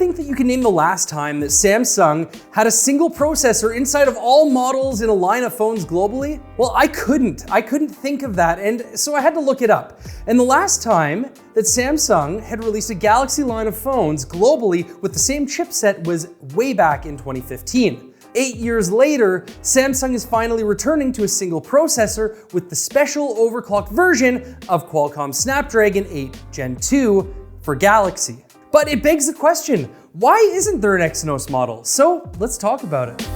think that you can name the last time that Samsung had a single processor inside of all models in a line of phones globally? Well, I couldn't think of that, and so I had to look it up. And the last time that Samsung had released a Galaxy line of phones globally with the same chipset was way back in 2015. 8 years later, Samsung is finally returning to a single processor with the special overclocked version of Qualcomm Snapdragon 8 Gen 2 for Galaxy. But it begs the question, why isn't there an Exynos model? So let's talk about it.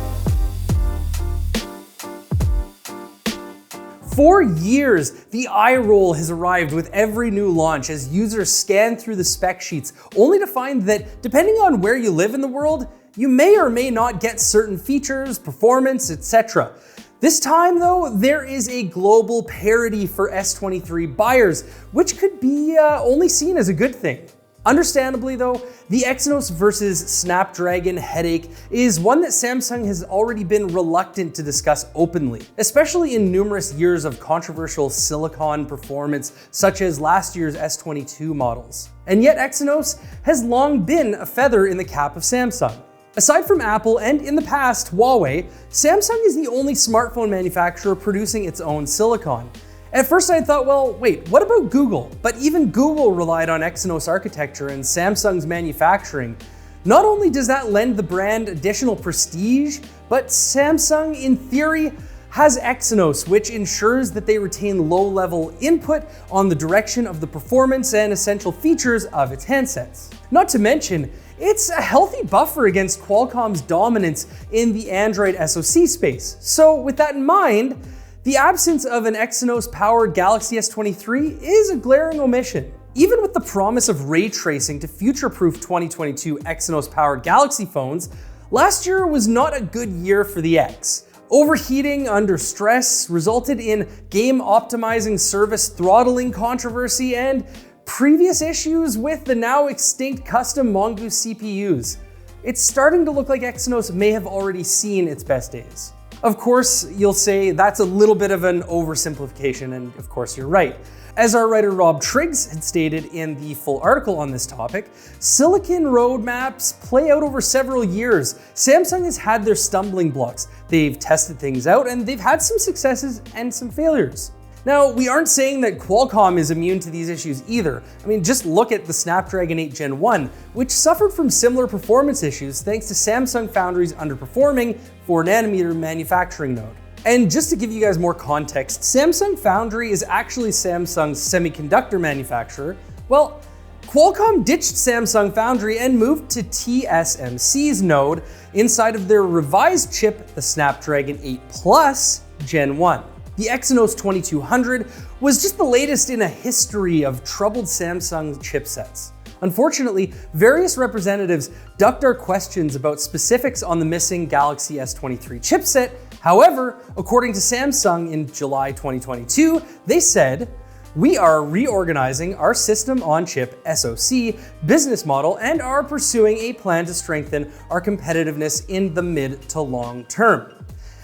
For years, the eye roll has arrived with every new launch as users scan through the spec sheets, only to find that depending on where you live in the world, you may or may not get certain features, performance, etc. This time though, there is a global parity for S23 buyers, which could be only seen as a good thing. Understandably though, the Exynos versus Snapdragon headache is one that Samsung has already been reluctant to discuss openly, especially in numerous years of controversial silicon performance, such as last year's S22 models. And yet Exynos has long been a feather in the cap of Samsung. Aside from Apple and in the past, Huawei, Samsung is the only smartphone manufacturer producing its own silicon. At first I thought, well, wait, what about Google? But even Google relied on Exynos architecture and Samsung's manufacturing. Not only does that lend the brand additional prestige, but Samsung, in theory, has Exynos, which ensures that they retain low-level input on the direction of the performance and essential features of its handsets. Not to mention, it's a healthy buffer against Qualcomm's dominance in the Android SoC space. So with that in mind, the absence of an Exynos-powered Galaxy S23 is a glaring omission. Even with the promise of ray tracing to future-proof 2022 Exynos-powered Galaxy phones, last year was not a good year for the X. Overheating under stress resulted in game-optimizing service throttling controversy and previous issues with the now extinct custom Mongoose CPUs. It's starting to look like Exynos may have already seen its best days. Of course, you'll say that's a little bit of an oversimplification, and of course you're right. As our writer Rob Triggs had stated in the full article on this topic, silicon roadmaps play out over several years. Samsung has had their stumbling blocks. They've tested things out and they've had some successes and some failures. Now, we aren't saying that Qualcomm is immune to these issues either. I mean, just look at the Snapdragon 8 Gen 1, which suffered from similar performance issues thanks to Samsung Foundry's underperforming 4nm manufacturing node. And just to give you guys more context, Samsung Foundry is actually Samsung's semiconductor manufacturer. Well, Qualcomm ditched Samsung Foundry and moved to TSMC's node inside of their revised chip, the Snapdragon 8 Plus Gen 1. The Exynos 2200 was just the latest in a history of troubled Samsung chipsets. Unfortunately, various representatives ducked our questions about specifics on the missing Galaxy S23 chipset. However, according to Samsung in July 2022, they said, "We are reorganizing our system-on-chip SoC business model and are pursuing a plan to strengthen our competitiveness in the mid to long term."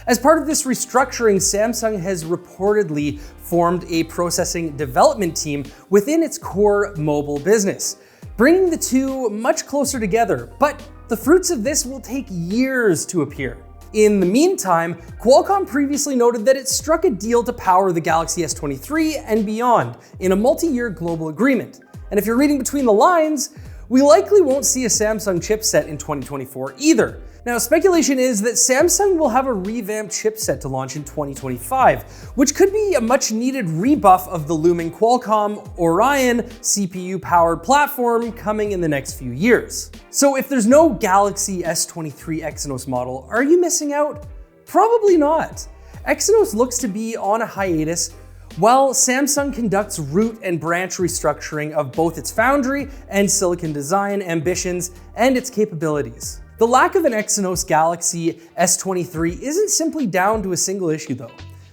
As part of this restructuring, Samsung has reportedly formed a processing development team within its core mobile business, bringing the two much closer together, but the fruits of this will take years to appear. In the meantime, Qualcomm previously noted that it struck a deal to power the Galaxy S23 and beyond in a multi-year global agreement. And if you're reading between the lines, we likely won't see a Samsung chipset in 2024 either. Now, speculation is that Samsung will have a revamped chipset to launch in 2025, which could be a much needed rebuff of the looming Qualcomm Orion CPU-powered platform coming in the next few years. So if there's no Galaxy S23 Exynos model, are you missing out? Probably not. Exynos looks to be on a hiatus while Samsung conducts root and branch restructuring of both its foundry and silicon design ambitions and its capabilities. The lack of an Exynos Galaxy S23 isn't simply down to a single issue though.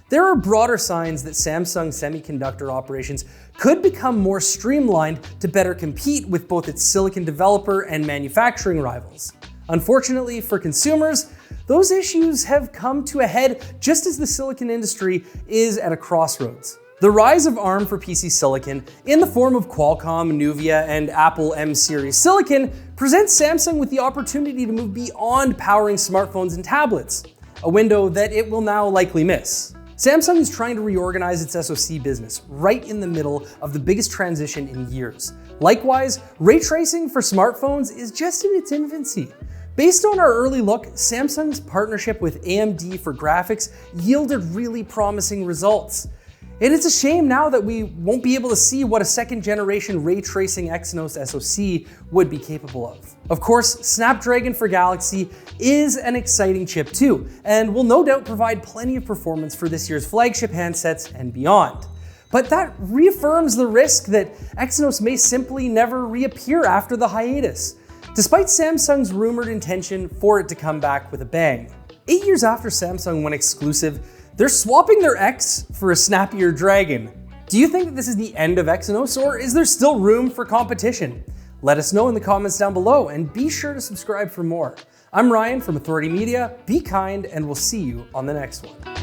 There are broader signs that Samsung semiconductor operations could become more streamlined to better compete with both its silicon developer and manufacturing rivals. Unfortunately for consumers, those issues have come to a head just as the silicon industry is at a crossroads. The rise of ARM for PC silicon in the form of Qualcomm, Nuvia, and Apple M-series silicon presents Samsung with the opportunity to move beyond powering smartphones and tablets, a window that it will now likely miss. Samsung is trying to reorganize its SoC business right in the middle of the biggest transition in years. Likewise, ray tracing for smartphones is just in its infancy. Based on our early look, Samsung's partnership with AMD for graphics yielded really promising results. And it's a shame now that we won't be able to see what a second generation ray tracing Exynos SoC would be capable of. Of course, Snapdragon for Galaxy is an exciting chip too, and will no doubt provide plenty of performance for this year's flagship handsets and beyond. But that reaffirms the risk that Exynos may simply never reappear after the hiatus, despite Samsung's rumored intention for it to come back with a bang. 8 years after Samsung went exclusive, they're swapping their X for a snappier Dragon. Do you think that this is the end of Exynos, or is there still room for competition? Let us know in the comments down below, and be sure to subscribe for more. I'm Ryan from Authority Media. Be kind, and we'll see you on the next one.